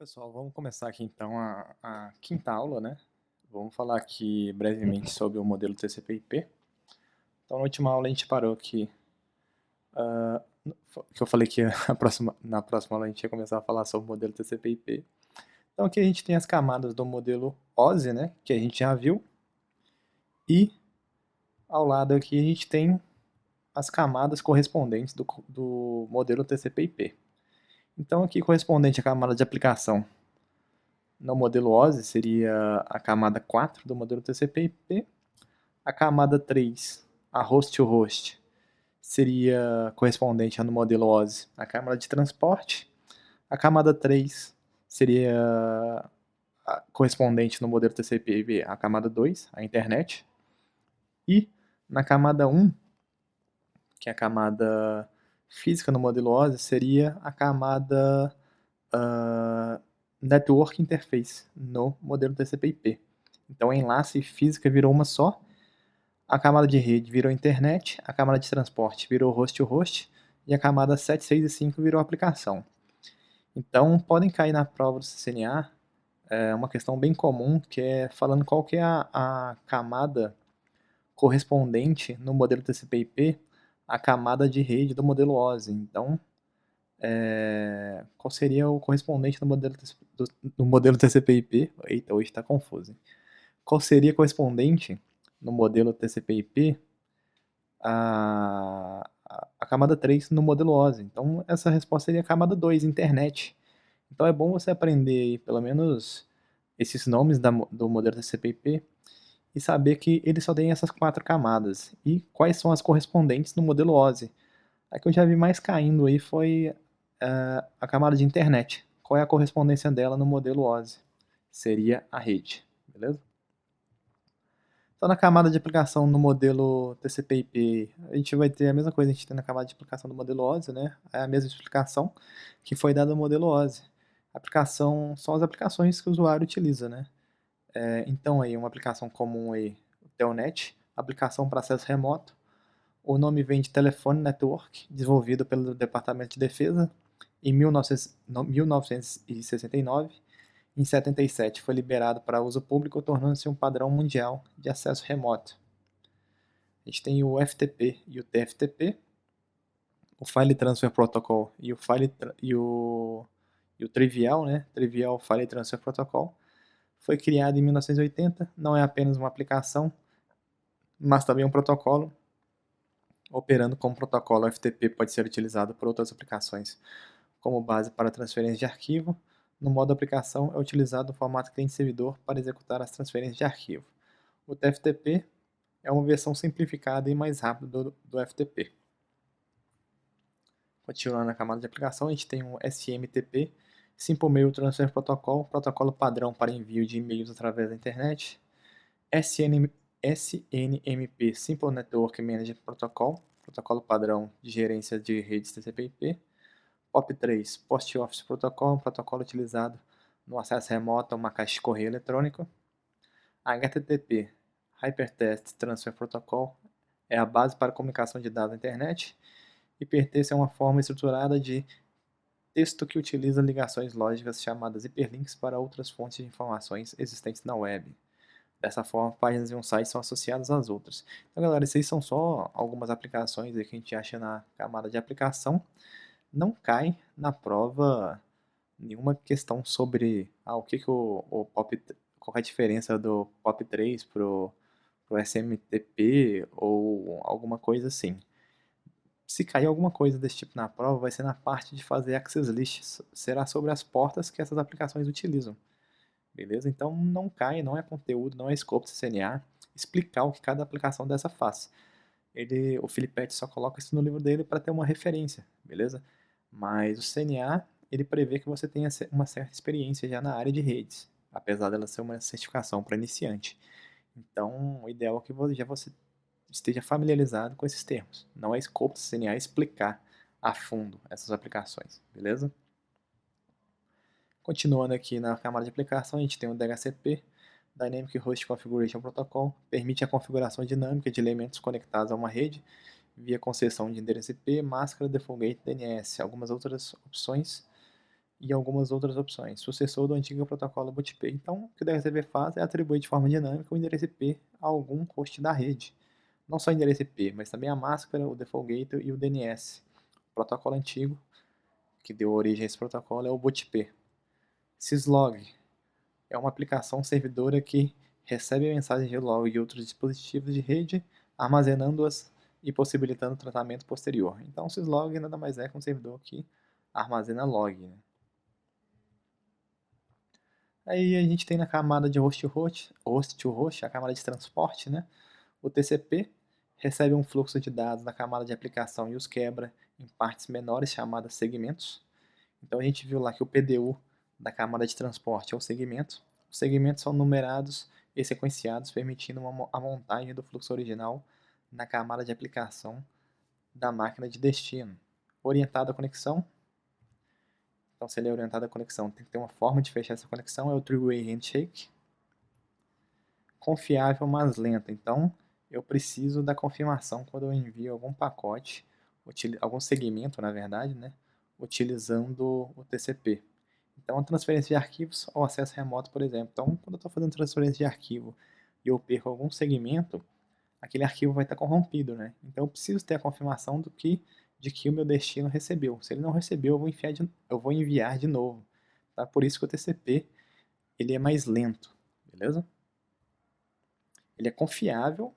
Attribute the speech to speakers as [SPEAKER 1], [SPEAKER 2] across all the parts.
[SPEAKER 1] Pessoal, vamos começar aqui então a quinta aula, né? Vamos falar aqui brevemente sobre o modelo TCP/IP. Então, na última aula a gente parou aqui, que eu falei que na próxima aula a gente ia começar a falar sobre o modelo TCP/IP. Então, aqui a gente tem as camadas do modelo OSI, né? Que a gente já viu, e ao lado aqui a gente tem as camadas correspondentes do modelo TCP/IP. Então, aqui correspondente à camada de aplicação. No modelo OSI seria a camada 4 do modelo TCP/IP, a camada 3, a host-to-host, seria correspondente ao modelo OSI, a camada de transporte, a camada 3 seria correspondente no modelo TCP/IP a camada 2, a internet, e na camada 1, que é a camada física no modelo OSI, seria a camada Network Interface no modelo TCP/IP. Então a enlace e física virou uma só, a camada de rede virou internet, a camada de transporte virou host-to-host e a camada 7, 6 e 5 virou aplicação. Então podem cair na prova do CCNA uma questão bem comum, que é falando qual que é a camada correspondente no modelo TCP/IP à camada de rede do modelo OSI. Então, qual seria o correspondente no modelo TCP/IP? Eita, hoje está confuso. Hein? Qual seria correspondente no modelo TCP/IP a camada 3 no modelo OSI? Então, essa resposta seria a camada 2, internet. Então, é bom você aprender pelo menos esses nomes do modelo TCP/IP e saber que ele só tem essas 4 camadas. E quais são as correspondentes no modelo OSI? A que eu já vi mais caindo aí foi a camada de internet. Qual é a correspondência dela no modelo OSI? Seria a rede, beleza? Então, na camada de aplicação no modelo TCP/IP, a gente vai ter a mesma coisa que a gente tem na camada de aplicação do modelo OSI, né? É a mesma explicação que foi dada no modelo OSI. Aplicação são as aplicações que o usuário utiliza, né? Então, aí, uma aplicação comum aí, o Telnet, aplicação para acesso remoto. O nome vem de Telephone Network, desenvolvido pelo Departamento de Defesa em 1969. Em 77 foi liberado para uso público, tornando-se um padrão mundial de acesso remoto. A gente tem o FTP e o TFTP, o File Transfer Protocol e o Trivial, né? Trivial File Transfer Protocol. Foi criado em 1980, não é apenas uma aplicação, mas também um protocolo. Operando como protocolo, o FTP pode ser utilizado por outras aplicações como base para transferência de arquivo. No modo aplicação, é utilizado o formato cliente-servidor para executar as transferências de arquivo. O TFTP é uma versão simplificada e mais rápida do FTP. Continuando na camada de aplicação, a gente tem o SMTP, Simple Mail Transfer Protocol, protocolo padrão para envio de e-mails através da internet. SNMP, Simple Network Manager Protocol, protocolo padrão de gerência de redes TCP/IP. POP3, Post Office Protocol, um protocolo utilizado no acesso remoto a uma caixa de correio eletrônico. HTTP, Hypertext Transfer Protocol, é a base para comunicação de dados na internet e pertence a uma forma estruturada de texto que utiliza ligações lógicas chamadas hiperlinks para outras fontes de informações existentes na web. Dessa forma, páginas de um site são associadas às outras. Então, galera, essas são só algumas aplicações aí que a gente acha na camada de aplicação. Não cai na prova nenhuma questão sobre o que o POP, qual é a diferença do POP3 pro SMTP ou alguma coisa assim. Se cair alguma coisa desse tipo na prova, vai ser na parte de fazer access lists. Será sobre as portas que essas aplicações utilizam. Beleza? Então não cai, não é conteúdo, não é escopo do CCNA explicar o que cada aplicação dessa faz. O Filipetti só coloca isso no livro dele para ter uma referência, beleza? Mas o CNA, ele prevê que você tenha uma certa experiência já na área de redes, apesar dela ser uma certificação para iniciante. Então, o ideal é que você esteja familiarizado com esses termos. Não é escopo do CNA explicar a fundo essas aplicações, beleza? Continuando aqui na camada de aplicação, a gente tem o DHCP, Dynamic Host Configuration Protocol, permite a configuração dinâmica de elementos conectados a uma rede via concessão de endereço IP, máscara, Default Gate, DNS, algumas outras opções. e algumas outras opções, sucessor do antigo protocolo BOOTP. Então, o que o DHCP faz é atribuir de forma dinâmica o endereço IP a algum host da rede. Não só o endereço IP, mas também a máscara, o default gateway e o DNS. O protocolo antigo, que deu origem a esse protocolo, é o BOOTP. Syslog é uma aplicação servidora que recebe mensagens de log de outros dispositivos de rede, armazenando-as e possibilitando tratamento posterior. Então, o syslog nada mais é que um servidor que armazena log, né? Aí a gente tem na camada de host-to-host, a camada de transporte, né? O TCP recebe um fluxo de dados da camada de aplicação e os quebra em partes menores chamadas segmentos. Então a gente viu lá que o PDU da camada de transporte é o segmento. Os segmentos são numerados e sequenciados, permitindo a montagem do fluxo original na camada de aplicação da máquina de destino. Orientado à conexão. Então, se ele é orientado à conexão, tem que ter uma forma de fechar essa conexão, é o three-way handshake. Confiável, mas lenta. Então, eu preciso da confirmação quando eu envio algum pacote, algum segmento, na verdade, né, utilizando o TCP. Então, a transferência de arquivos ou acesso remoto, por exemplo. Então, quando eu estou fazendo transferência de arquivo e eu perco algum segmento, aquele arquivo vai estar corrompido, né? Então, eu preciso ter a confirmação de que o meu destino recebeu. Se ele não recebeu, eu vou enviar de novo. Tá? Por isso que o TCP ele é mais lento, beleza? Ele é confiável,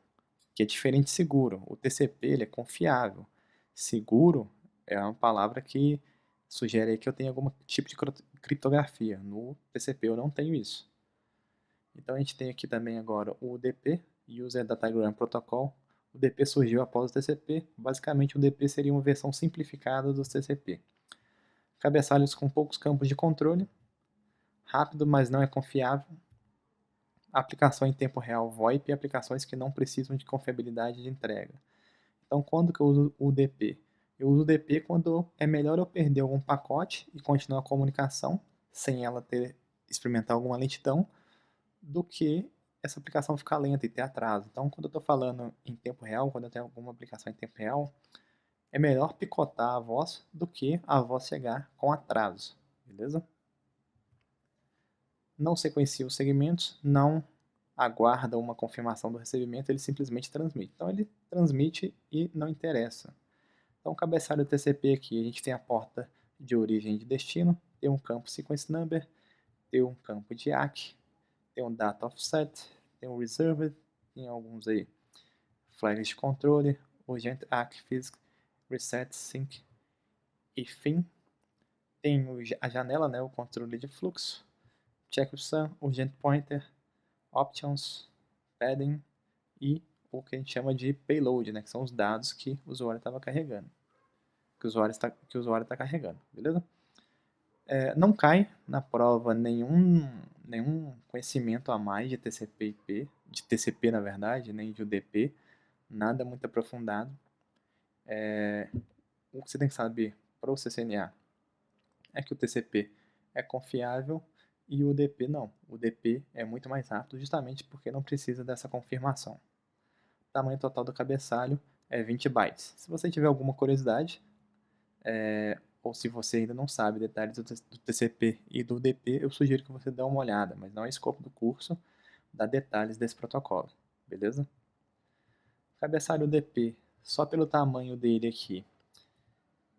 [SPEAKER 1] que é diferente de seguro. O TCP ele é confiável. Seguro é uma palavra que sugere aí que eu tenho algum tipo de criptografia. No TCP eu não tenho isso. Então a gente tem aqui também agora o UDP, User Datagram Protocol. O UDP surgiu após o TCP. Basicamente o UDP seria uma versão simplificada do TCP. Cabeçalhos com poucos campos de controle. Rápido, mas não é confiável. Aplicação em tempo real VoIP e aplicações que não precisam de confiabilidade de entrega. Então, quando que eu uso o DP? Eu uso o DP quando é melhor eu perder algum pacote e continuar a comunicação sem ela experimentar alguma lentidão, do que essa aplicação ficar lenta e ter atraso. Então, quando eu estou falando em tempo real, quando eu tenho alguma aplicação em tempo real, é melhor picotar a voz do que a voz chegar com atraso, beleza? Não sequencia os segmentos, não aguarda uma confirmação do recebimento, ele simplesmente transmite. Então ele transmite e não interessa. Então o cabeçalho TCP aqui, a gente tem a porta de origem e de destino, tem um campo sequence number, tem um campo de ACK, tem um data offset, tem um reserved, tem alguns aí flags de controle, urgent ACK, physics, reset, sync e fim. Tem a janela, né, o controle de fluxo, checksum, urgent pointer, options, padding e o que a gente chama de payload, né, que são os dados que o usuário estava carregando, que o usuário está carregando, beleza? Não cai na prova nenhum conhecimento a mais de TCP/IP, de TCP na verdade, nem de UDP, nada muito aprofundado. O que você tem que saber para o CCNA é que o TCP é confiável e o UDP não. O UDP é muito mais rápido justamente porque não precisa dessa confirmação. O tamanho total do cabeçalho é 20 bytes. Se você tiver alguma curiosidade, ou se você ainda não sabe detalhes do TCP e do UDP, eu sugiro que você dê uma olhada, mas não é escopo do curso dar detalhes desse protocolo, beleza? Cabeçalho UDP, só pelo tamanho dele aqui,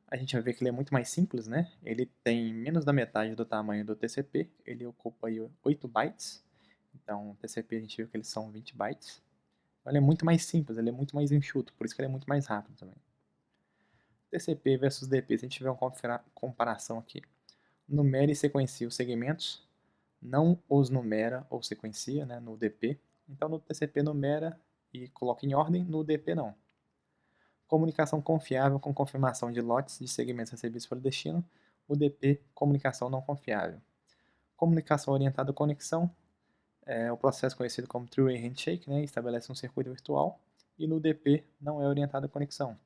[SPEAKER 1] a gente vai ver que ele é muito mais simples, né? Ele tem menos da metade do tamanho do TCP, ele ocupa aí 8 bytes, então o TCP a gente viu que eles são 20 bytes. Então ele é muito mais simples, ele é muito mais enxuto, por isso que ele é muito mais rápido também. TCP versus UDP, se a gente tiver uma comparação aqui, numera e sequencia os segmentos, não os numera ou sequencia, né, no UDP. Então no TCP numera e coloca em ordem, no UDP não. Comunicação confiável com confirmação de lotes de segmentos recebidos pelo destino, UDP, comunicação não confiável. Comunicação orientada à conexão, é o processo conhecido como three-way handshake, né, estabelece um circuito virtual, e no UDP não é orientado à conexão.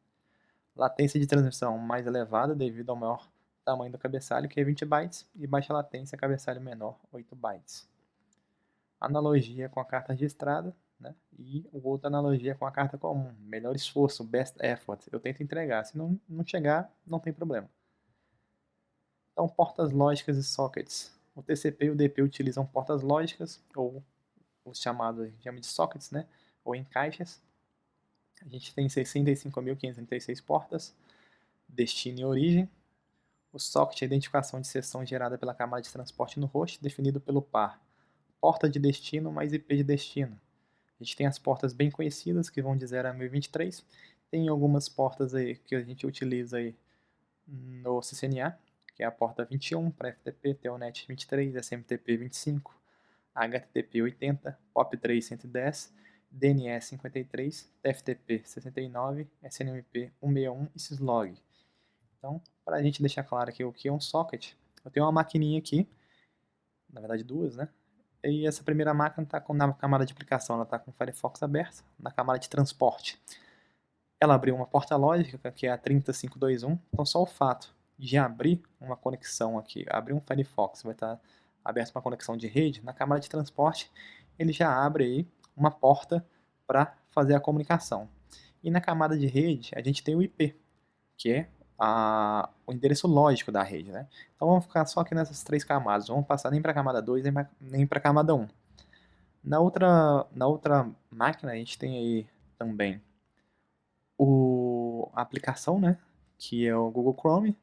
[SPEAKER 1] Latência de transmissão mais elevada devido ao maior tamanho do cabeçalho, que é 20 bytes, e baixa latência, cabeçalho menor, 8 bytes. Analogia com a carta registrada, né? E o outro analogia com a carta comum. Melhor esforço, best effort. Eu tento entregar. Se não chegar, não tem problema. Então, portas lógicas e sockets. O TCP e o DP utilizam portas lógicas, ou os chamados de sockets, né? Ou encaixes. A gente tem 65.536 portas, destino e origem. O socket é a identificação de seção gerada pela camada de transporte no host, definido pelo par porta de destino mais IP de destino. A gente tem as portas bem conhecidas, que vão de 0 a 1023. Tem algumas portas aí que a gente utiliza aí no CCNA, que é a porta 21 para FTP, Telnet 23, SMTP 25, HTTP 80, POP3 110, DNS 53, TFTP 69, SNMP 161 e Syslog. Então, para a gente deixar claro aqui o que é um socket, eu tenho uma maquininha aqui, na verdade duas, né? E essa primeira máquina está na camada de aplicação, ela está com o Firefox aberto, na camada de transporte. Ela abriu uma porta lógica, que é a 30521, então só o fato de abrir uma conexão aqui, abrir um Firefox, vai estar aberto uma conexão de rede, na camada de transporte ele já abre aí uma porta para fazer a comunicação. E na camada de rede a gente tem o IP, que é o endereço lógico da rede, né? Então vamos ficar só aqui nessas três camadas, não vamos passar nem para a camada 2, nem para a camada 1. Na outra máquina a gente tem aí também a aplicação, né? Que é o Google Chrome.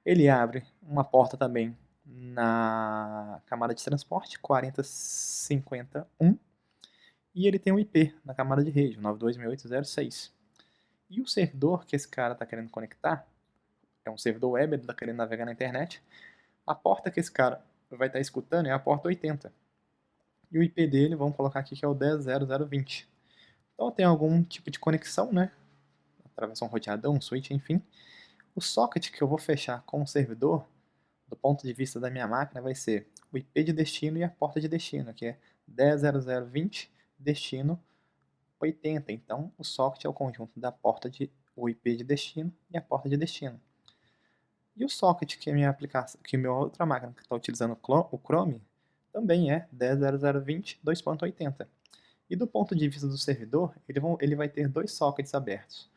[SPEAKER 1] Ele abre uma porta também na camada de transporte, 4051, e ele tem um IP na camada de rede, 92.6806. E o servidor que esse cara está querendo conectar, é um servidor web, ele está querendo navegar na internet, a porta que esse cara vai estar escutando é a porta 80. E o IP dele, vamos colocar aqui que é o 10.0020. Então tem algum tipo de conexão, né? Através de um roteador, um switch, enfim. O socket que eu vou fechar com o servidor, do ponto de vista da minha máquina, vai ser o IP de destino e a porta de destino, que é 10.0020, destino 80. Então, o socket é o conjunto da porta o IP de destino e a porta de destino. E o socket, que é minha aplicação, que minha outra máquina que está utilizando o Chrome, também é 10.0020, 2.80. E do ponto de vista do servidor, ele vai ter dois sockets abertos.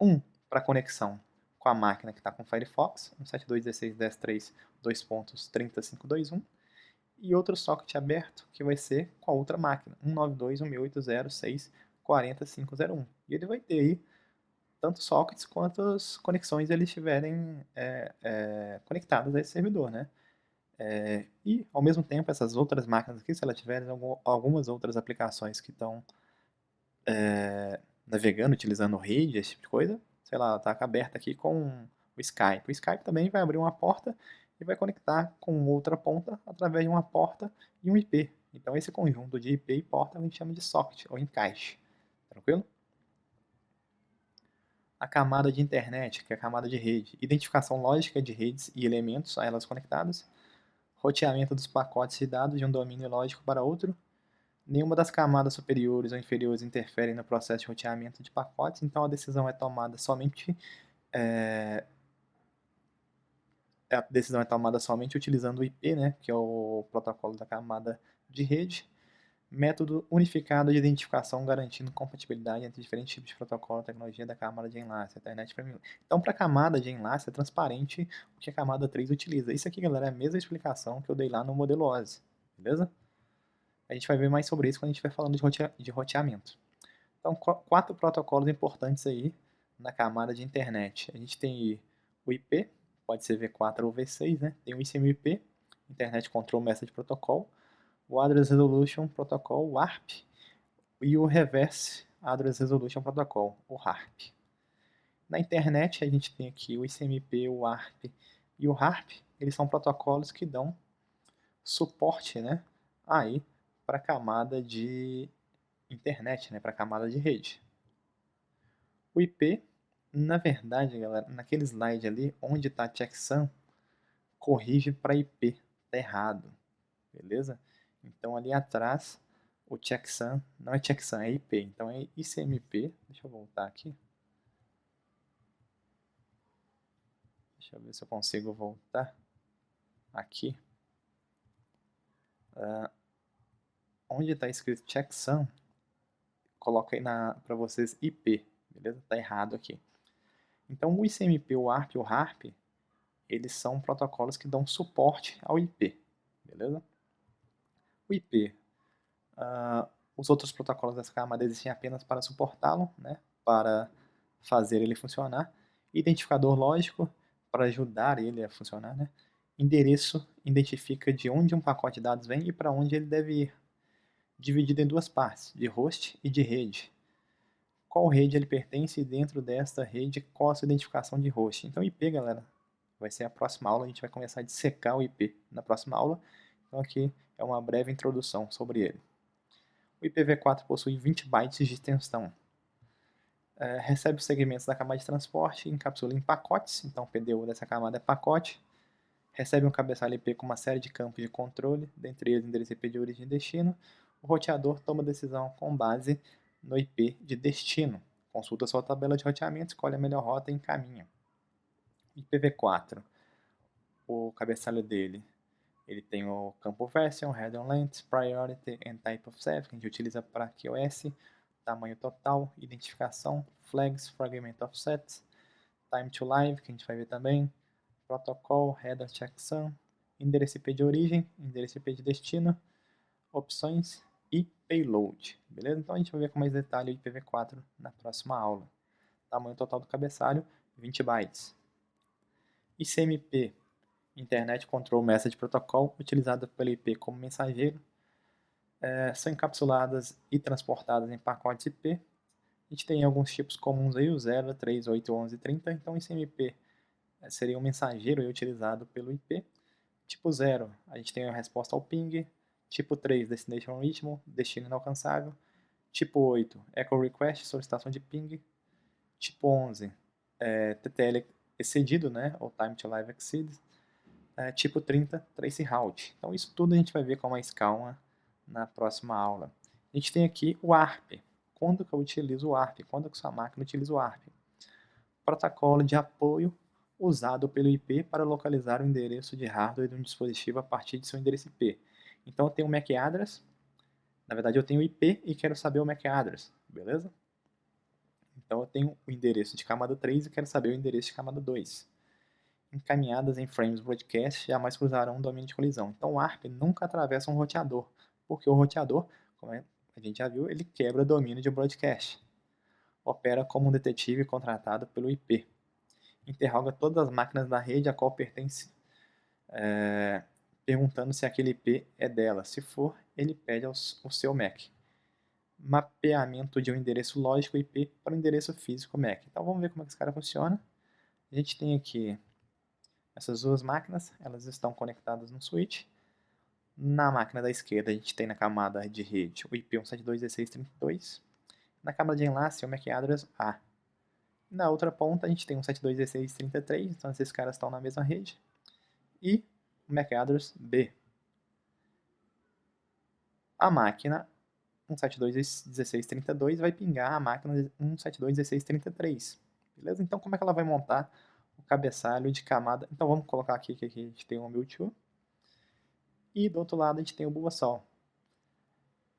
[SPEAKER 1] Um para conexão com a máquina que está com Firefox, 172.16.10.3, 2.30521, e outro socket aberto que vai ser com a outra máquina, 192.168.06.40.501. E ele vai ter aí tanto sockets quanto as conexões eles estiverem conectadas a esse servidor, né? E, ao mesmo tempo, essas outras máquinas aqui, se elas tiverem algumas outras aplicações que estão navegando, utilizando rede, esse tipo de coisa, sei lá, está aberta aqui com o Skype. O Skype também vai abrir uma porta e vai conectar com outra ponta através de uma porta e um IP. Então, esse conjunto de IP e porta a gente chama de socket, ou encaixe. Tranquilo? A camada de internet, que é a camada de rede, identificação lógica de redes e elementos a elas conectadas, roteamento dos pacotes de dados de um domínio lógico para outro. Nenhuma das camadas superiores ou inferiores interferem no processo de roteamento de pacotes, então a decisão é tomada somente utilizando o IP, né, que é o protocolo da camada de rede. Método unificado de identificação garantindo compatibilidade entre diferentes tipos de protocolo e tecnologia da camada de enlace, Ethernet Premium. Então, para a camada de enlace, é transparente o que a camada 3 utiliza. Isso aqui, galera, é a mesma explicação que eu dei lá no modelo OSI, beleza? A gente vai ver mais sobre isso quando a gente estiver falando de roteamento. Então, 4 protocolos importantes aí na camada de internet. A gente tem aí o IP, pode ser V4 ou V6, né? Tem o ICMP, Internet Control Message Protocol, o Address Resolution Protocol, o ARP, e o Reverse Address Resolution Protocol, o RARP. Na internet, a gente tem aqui o ICMP, o ARP e o RARP. Eles são protocolos que dão suporte, né, aí para a camada de internet, né, para a camada de rede. O IP, na verdade, galera, naquele slide ali, onde está checksum, corrige para IP, está errado, beleza? Então ali atrás, o checksum não é checksum, é IP, então é ICMP. Deixa eu voltar aqui. Deixa eu ver se eu consigo voltar aqui. Onde está escrito checksum, coloca aí para vocês IP, beleza? Tá errado aqui. Então o ICMP, o ARP e o RARP, eles são protocolos que dão suporte ao IP, beleza? O IP, os outros protocolos dessa camada existem apenas para suportá-lo, né, para fazer ele funcionar. Identificador lógico, para ajudar ele a funcionar, né? Endereço identifica de onde um pacote de dados vem e para onde ele deve ir, dividido em duas partes, de host e de rede. Qual rede ele pertence e dentro desta rede qual a sua identificação de host. Então IP, galera, vai ser a próxima aula, a gente vai começar a dissecar o IP na próxima aula. Então aqui é uma breve introdução sobre ele. O IPv4 possui 20 bytes de extensão. Recebe os segmentos da camada de transporte e encapsula em pacotes, então o PDU dessa camada é pacote. Recebe um cabeçalho IP com uma série de campos de controle, dentre eles endereço IP de origem e destino. O roteador toma decisão com base no IP de destino. Consulta sua tabela de roteamento, escolhe a melhor rota e encaminha. IPv4, o cabeçalho dele, ele tem o campo version, header length, priority and type of service, que a gente utiliza para QoS, tamanho total, identificação, flags, fragment offset, time to live, que a gente vai ver também, protocol, header checksum, endereço IP de origem, endereço IP de destino, opções e payload, beleza? Então a gente vai ver com mais detalhe o IPv4 na próxima aula. Tamanho total do cabeçalho, 20 bytes. ICMP, Internet Control Message Protocol, utilizado pelo IP como mensageiro, são encapsuladas e transportadas em pacotes IP. A gente tem alguns tipos comuns aí, o 0, 3, 8, 11 e 30. Então, ICMP seria um mensageiro utilizado pelo IP. Tipo 0, a gente tem a resposta ao ping. Tipo 3, Destination Ritmo, destino inalcançável. Tipo 8, Echo Request, solicitação de ping. Tipo 11, TTL excedido, né, ou Time to Live Exceed. Tipo 30, Trace Route. Então isso tudo a gente vai ver com mais calma na próxima aula. A gente tem aqui o ARP. Quando que eu utilizo o ARP? Quando que sua máquina utiliza o ARP? Protocolo de apoio usado pelo IP para localizar o endereço de hardware de um dispositivo a partir de seu endereço IP. Então eu tenho o MAC address, na verdade eu tenho o IP e quero saber o MAC address, beleza? Então eu tenho o endereço de camada 3 e quero saber o endereço de camada 2. Encaminhadas em frames broadcast jamais cruzarão um domínio de colisão. Então o ARP nunca atravessa um roteador, porque o roteador, como a gente já viu, ele quebra domínio de broadcast. Opera como um detetive contratado pelo IP. Interroga todas as máquinas da rede a qual pertence, perguntando se aquele IP é dela. Se for, ele pede o seu MAC. Mapeamento de um endereço lógico IP para o endereço físico MAC. Então vamos ver como é que esse cara funciona. A gente tem aqui essas duas máquinas, elas estão conectadas no switch. Na máquina da esquerda a gente tem na camada de rede o IP 172.16.32. Na camada de enlace o MAC address A. Na outra ponta a gente tem um 172.16.33, então esses caras estão na mesma rede. E o MAC address B. A máquina 172.16.32 vai pingar a máquina 172.16.33. Beleza? Então como é que ela vai montar o cabeçalho de camada? Então vamos colocar aqui que aqui a gente tem o Mewtwo. E do outro lado a gente tem o Bulbasaur.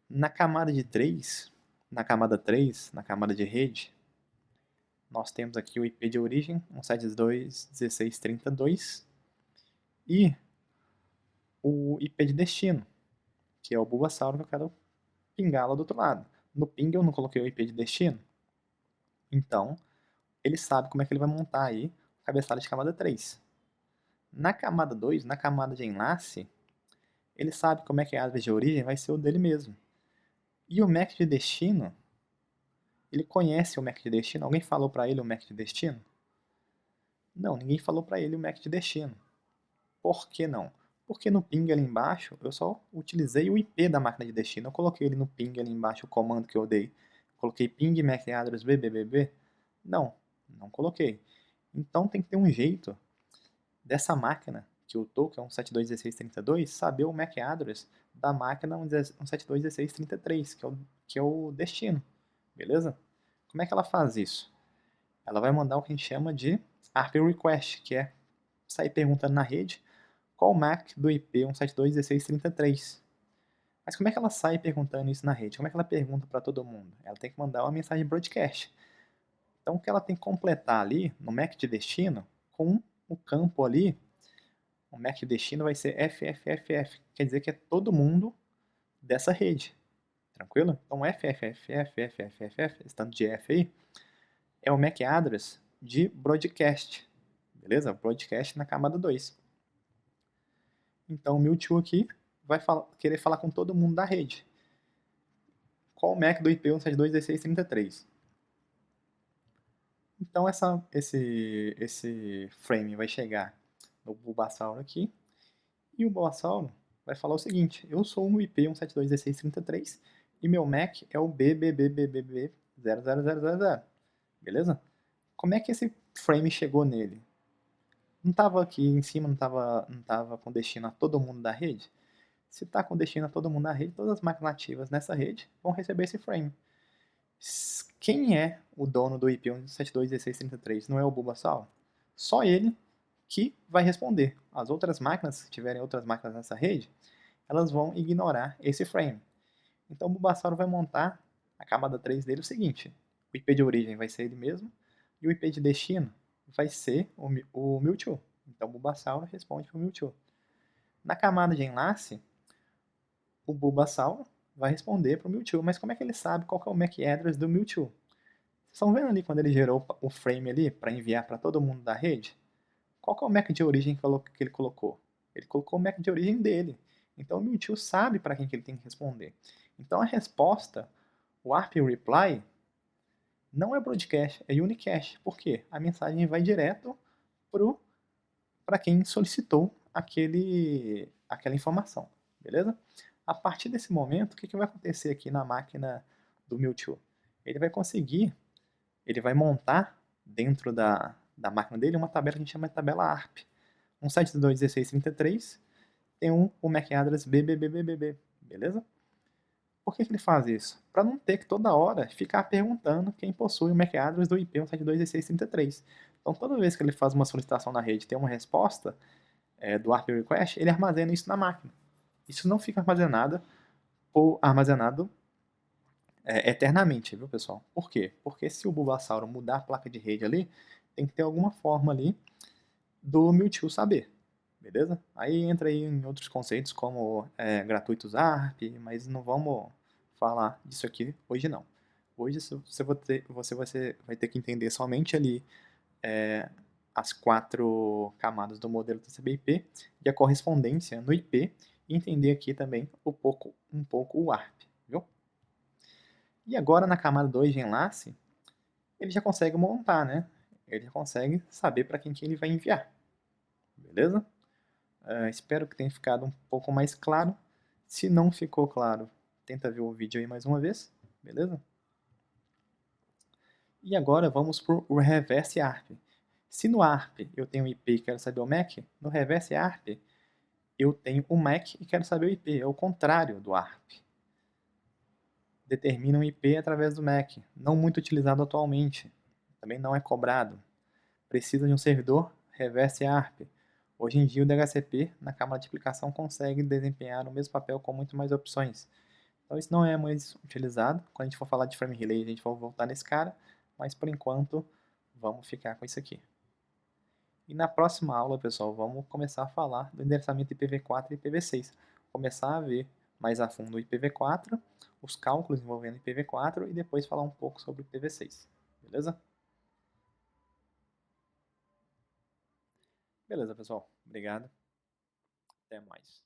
[SPEAKER 1] Na camada de 3, na camada 3, na camada de rede, nós temos aqui o IP de origem, 172.16.32, e o IP de destino, que é o Bulbasaur que eu quero pingar lá do outro lado. No ping eu não coloquei o IP de destino, então ele sabe como é que ele vai montar aí o cabeçalho de camada 3. Na camada 2, na camada de enlace, ele sabe como é que a árvore de origem vai ser o dele mesmo. E o MAC de destino, ele conhece o MAC de destino? Alguém falou para ele o MAC de destino? Não, ninguém falou para ele o MAC de destino. Por que não? Porque no ping ali embaixo, eu só utilizei o IP da máquina de destino. Eu coloquei ele no ping ali embaixo, o comando que eu dei. Coloquei ping MAC address BBBB? Não, não coloquei. Então tem que ter um jeito dessa máquina que eu tô, que é um 172.16.32, saber o MAC address da máquina 172.16.33, que é o destino. Beleza? Como é que ela faz isso? Ela vai mandar o que a gente chama de ARP request, que é sair perguntando na rede qual o MAC do IP 172.16.33. Mas como é que ela sai perguntando isso na rede? Como é que ela pergunta para todo mundo? Ela tem que mandar uma mensagem broadcast. Então o que ela tem que completar ali no MAC de destino com o campo ali, o MAC destino vai ser FFFF, quer dizer que é todo mundo dessa rede, tranquilo? Então FFFFFFF, esse tanto de F aí, é o MAC address de broadcast, beleza? Broadcast na camada 2. Então o Mewtwo aqui vai querer falar com todo mundo da rede. Qual o MAC do IP 172.16.33? Então esse frame vai chegar no Bulbasauro aqui, e o Bulbasauro vai falar o seguinte: eu sou um IP 172.16.33 e meu MAC é o BBBBBB00000. Beleza? Como é que esse frame chegou nele? Não estava aqui em cima, não tava com destino a todo mundo da rede? Se está com destino a todo mundo da rede, todas as máquinas nativas nessa rede vão receber esse frame. Quem é o dono do IP 172.16.33? Não é o Bulbasaur? Só ele que vai responder. As outras máquinas, se tiverem outras máquinas nessa rede, elas vão ignorar esse frame. Então o Bulbasaur vai montar a camada 3 dele o seguinte: o IP de origem vai ser ele mesmo, e o IP de destino vai ser o Mewtwo. Então o Bulbasaur responde para o Mewtwo. Na camada de enlace, o Bulbasaur vai responder para o Mewtwo, mas como é que ele sabe qual que é o MAC address do Mewtwo? Vocês estão vendo ali quando ele gerou o frame ali para enviar para todo mundo da rede? Qual que é o MAC de origem que ele colocou? Ele colocou o MAC de origem dele. Então o Mewtwo sabe para quem que ele tem que responder. Então a resposta, o ARP reply, não é broadcast, é unicast. Por quê? A mensagem vai direto para quem solicitou aquela informação. Beleza? A partir desse momento, o que vai acontecer aqui na máquina do Mewtwo? Ele vai montar dentro da máquina dele uma tabela que a gente chama de tabela ARP. 172.16.33 tem o MAC address BBBBB, beleza? Por que ele faz isso? Para não ter que toda hora ficar perguntando quem possui o MAC address do IP 172.16.33. Então toda vez que ele faz uma solicitação na rede e tem uma resposta do ARP request, ele armazena isso na máquina. Isso não fica armazenado eternamente, viu, pessoal? Por quê? Porque se o Bulbasauro mudar a placa de rede ali, tem que ter alguma forma ali do Mewtwo saber, beleza? Aí entra aí em outros conceitos como gratuitos ARP, mas não vamos falar disso aqui hoje não. Hoje você vai ter que entender somente ali as 4 camadas do modelo TCP/IP e a correspondência no IP e entender aqui também um pouco o ARP, viu? E agora na camada 2 de enlace, ele já consegue montar, né? Ele já consegue saber para quem que ele vai enviar, beleza? Espero que tenha ficado um pouco mais claro. Se não ficou claro, tenta ver o vídeo aí mais uma vez, beleza? E agora vamos para o reverse ARP. Se no ARP eu tenho o IP e quero saber o MAC, no reverse ARP eu tenho o MAC e quero saber o IP. É o contrário do ARP. Determina um IP através do MAC, não muito utilizado atualmente. Também não é cobrado. Precisa de um servidor reverse ARP. Hoje em dia o DHCP na camada de aplicação consegue desempenhar o mesmo papel com muito mais opções. Então isso não é mais utilizado. Quando a gente for falar de frame relay, a gente vai voltar nesse cara, mas por enquanto vamos ficar com isso aqui. E na próxima aula, pessoal, vamos começar a falar do endereçamento IPv4 e IPv6. Começar a ver mais a fundo o IPv4, os cálculos envolvendo IPv4 e depois falar um pouco sobre o IPv6. Beleza? Beleza, pessoal. Obrigado. Até mais.